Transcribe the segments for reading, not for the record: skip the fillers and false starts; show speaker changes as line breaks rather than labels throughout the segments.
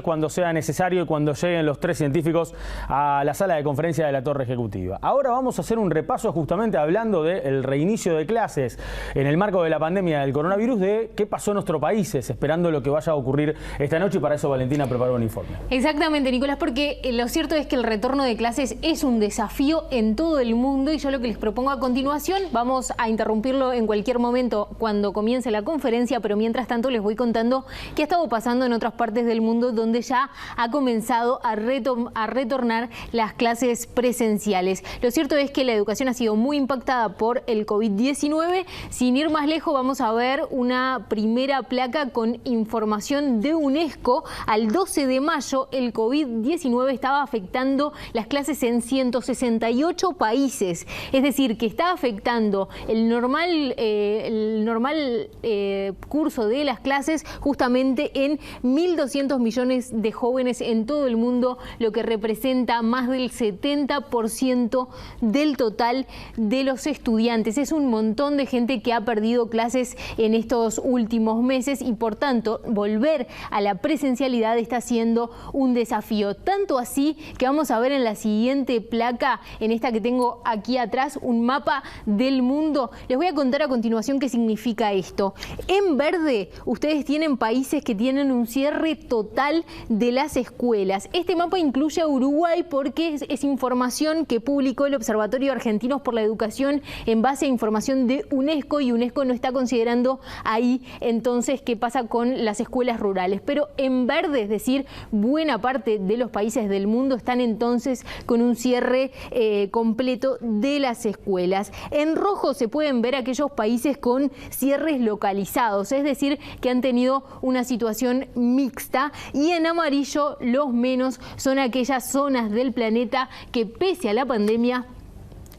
cuando sea necesario y cuando lleguen los 3 científicos a la sala de conferencia de la Torre Ejecutiva. Ahora vamos a hacer un repaso justamente hablando del reinicio de clases en el marco de la pandemia del coronavirus, de qué pasó en nuestros países, esperando lo que vaya a ocurrir esta noche, y para eso Valentina preparó un informe.
Exactamente, Nicolás, porque lo cierto es que el retorno de clases es un desafío en todo el mundo, y yo lo que les propongo a continuación, vamos a interrumpirlo en cualquier momento cuando comience la conferencia, pero mientras tanto les voy contando qué ha estado pasando en otras partes del mundo donde ya ha comenzado a retornar las clases presenciales. Lo cierto es que la educación ha sido muy impactada por el COVID-19. Sin ir más lejos, vamos a ver una primera placa con información de UNESCO. Al 12 de mayo, el COVID-19 estaba afectando las clases en 168 países. Es decir, que está afectando el normal curso de las clases justamente en 1.200 millones de jóvenes en todo el mundo, lo que representa más del 70% del total de los estudiantes. Es un montón de gente que ha perdido clases en estos últimos meses y por tanto volver a la presencialidad está siendo un desafío. Tanto así que vamos a ver en la siguiente placa, en esta que tengo aquí atrás, un mapa del mundo. Les voy a contar a continuación qué significa esto. En verde ustedes tienen países que tienen un cierre total de las escuelas. Este mapa incluye a Uruguay porque es información que publicó el Observatorio Argentinos por la Educación en base a información de UNESCO, y UNESCO no está considerando ahí entonces qué pasa con las escuelas rurales. Pero en verde, es decir, buena parte de los países del mundo están entonces con un cierre completo de las escuelas. En rojo se pueden ver aquellos países con cierres localizados, es decir, que han tenido una situación mixta, y en amarillo los menos son aquellas zonas del planeta que pese a la pandemia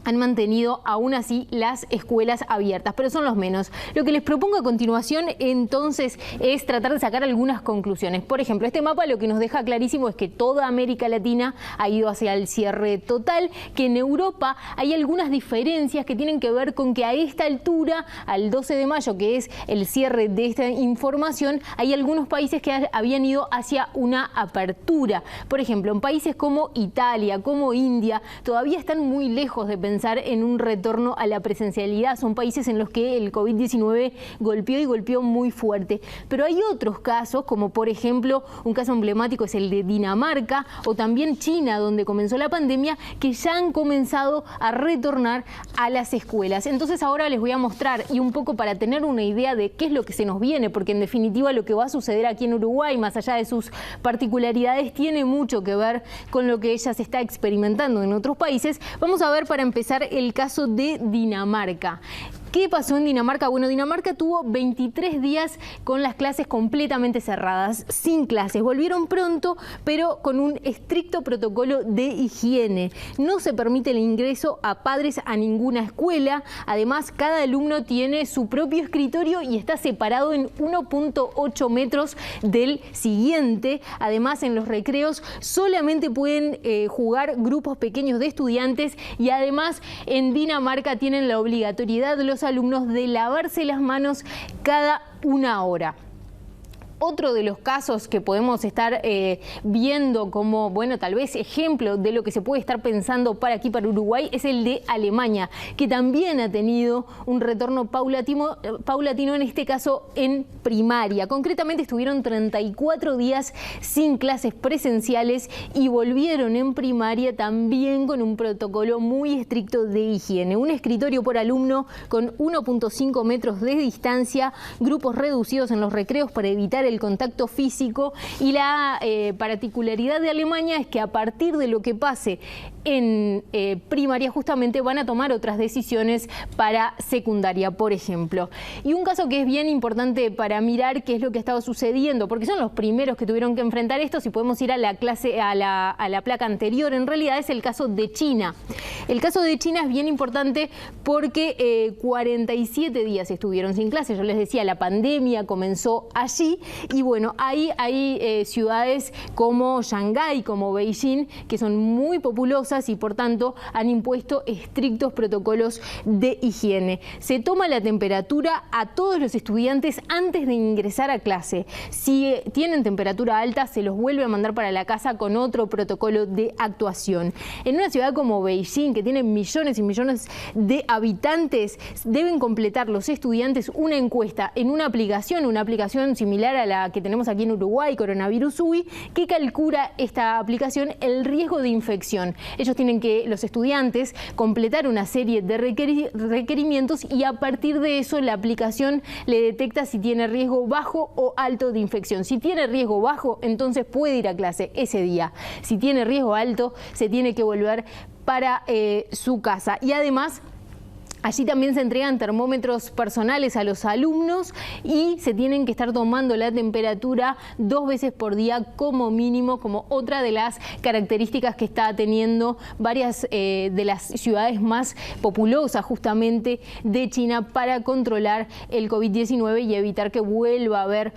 han mantenido aún así las escuelas abiertas, pero son los menos. Lo que les propongo a continuación entonces es tratar de sacar algunas conclusiones. Por ejemplo, este mapa lo que nos deja clarísimo es que toda América Latina ha ido hacia el cierre total, que en Europa hay algunas diferencias que tienen que ver con que a esta altura, al 12 de mayo, que es el cierre de esta información, hay algunos países que habían ido hacia una apertura. Por ejemplo, en países como Italia, como India, todavía están muy lejos de pensar en un retorno a la presencialidad. Son países en los que el COVID-19 golpeó muy fuerte. Pero hay otros casos, como por ejemplo, un caso emblemático es el de Dinamarca, o también China, donde comenzó la pandemia, que ya han comenzado a retornar a las escuelas. Entonces ahora les voy a mostrar, y un poco para tener una idea de qué es lo que se nos viene, porque en definitiva lo que va a suceder aquí en Uruguay, más allá de sus particularidades, tiene mucho que ver con lo que ella se está experimentando en otros países. Vamos a ver para empezar el caso de Dinamarca. ¿Qué pasó en Dinamarca? Bueno, Dinamarca tuvo 23 días con las clases completamente cerradas, sin clases. Volvieron pronto, pero con un estricto protocolo de higiene. No se permite el ingreso a padres a ninguna escuela. Además, cada alumno tiene su propio escritorio y está separado en 1.8 metros del siguiente. Además, en los recreos solamente pueden jugar grupos pequeños de estudiantes, y además en Dinamarca tienen la obligatoriedad de los alumnos de lavarse las manos cada 1 hora. Otro de los casos que podemos estar viendo como, bueno, tal vez ejemplo de lo que se puede estar pensando para aquí, para Uruguay, es el de Alemania, que también ha tenido un retorno paulatino, en este caso en primaria. Concretamente estuvieron 34 días sin clases presenciales y volvieron en primaria también con un protocolo muy estricto de higiene. Un escritorio por alumno con 1.5 metros de distancia, grupos reducidos en los recreos para evitar el contacto físico, y la particularidad de Alemania es que a partir de lo que pase en primaria justamente van a tomar otras decisiones para secundaria, por ejemplo. Y un caso que es bien importante para mirar qué es lo que ha estado sucediendo, porque son los primeros que tuvieron que enfrentar esto, si podemos ir a la placa anterior, en realidad es el caso de China. El caso de China es bien importante porque 47 días estuvieron sin clases. Yo les decía, la pandemia comenzó allí, y bueno, ahí hay ciudades como Shanghái, como Beijing, que son muy populosas, peligrosas y por tanto han impuesto estrictos protocolos de higiene. Se toma la temperatura a todos los estudiantes antes de ingresar a clase. Si tienen temperatura alta, se los vuelve a mandar para la casa con otro protocolo de actuación. En una ciudad como Beijing, que tiene millones y millones de habitantes, deben completar los estudiantes una encuesta en una aplicación similar a la que tenemos aquí en Uruguay, Coronavirus UI, que calcula esta aplicación el riesgo de infección. Ellos tienen que, los estudiantes, completar una serie de requerimientos y a partir de eso la aplicación le detecta si tiene riesgo bajo o alto de infección. Si tiene riesgo bajo, entonces puede ir a clase ese día. Si tiene riesgo alto, se tiene que volver para su casa. Y además, allí también se entregan termómetros personales a los alumnos y se tienen que estar tomando la temperatura 2 veces por día como mínimo, como otra de las características que está teniendo varias de las ciudades más populosas justamente de China para controlar el COVID-19 y evitar que vuelva a haber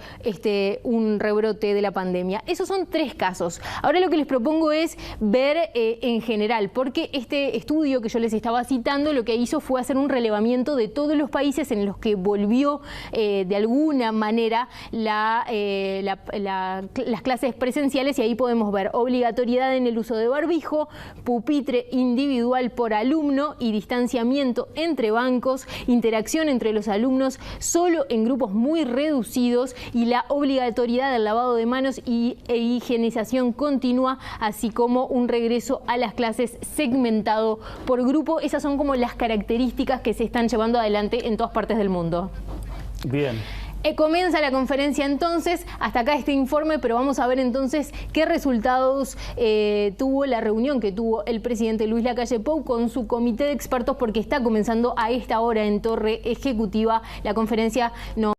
un rebrote de la pandemia. Esos son 3 casos. Ahora lo que les propongo es ver en general, porque este estudio que yo les estaba citando lo que hizo fue hacer un relevamiento de todos los países en los que volvió de alguna manera las clases presenciales, y ahí podemos ver obligatoriedad en el uso de barbijo, pupitre individual por alumno y distanciamiento entre bancos, interacción entre los alumnos solo en grupos muy reducidos y la obligatoriedad del lavado de manos e higienización continua, así como un regreso a las clases segmentado por grupo. Esas son como las características que se están llevando adelante en todas partes del mundo.
Bien.
Comienza la conferencia entonces, hasta acá este informe, pero vamos a ver entonces qué resultados tuvo la reunión que tuvo el presidente Luis Lacalle Pou con su comité de expertos, porque está comenzando a esta hora en Torre Ejecutiva la conferencia.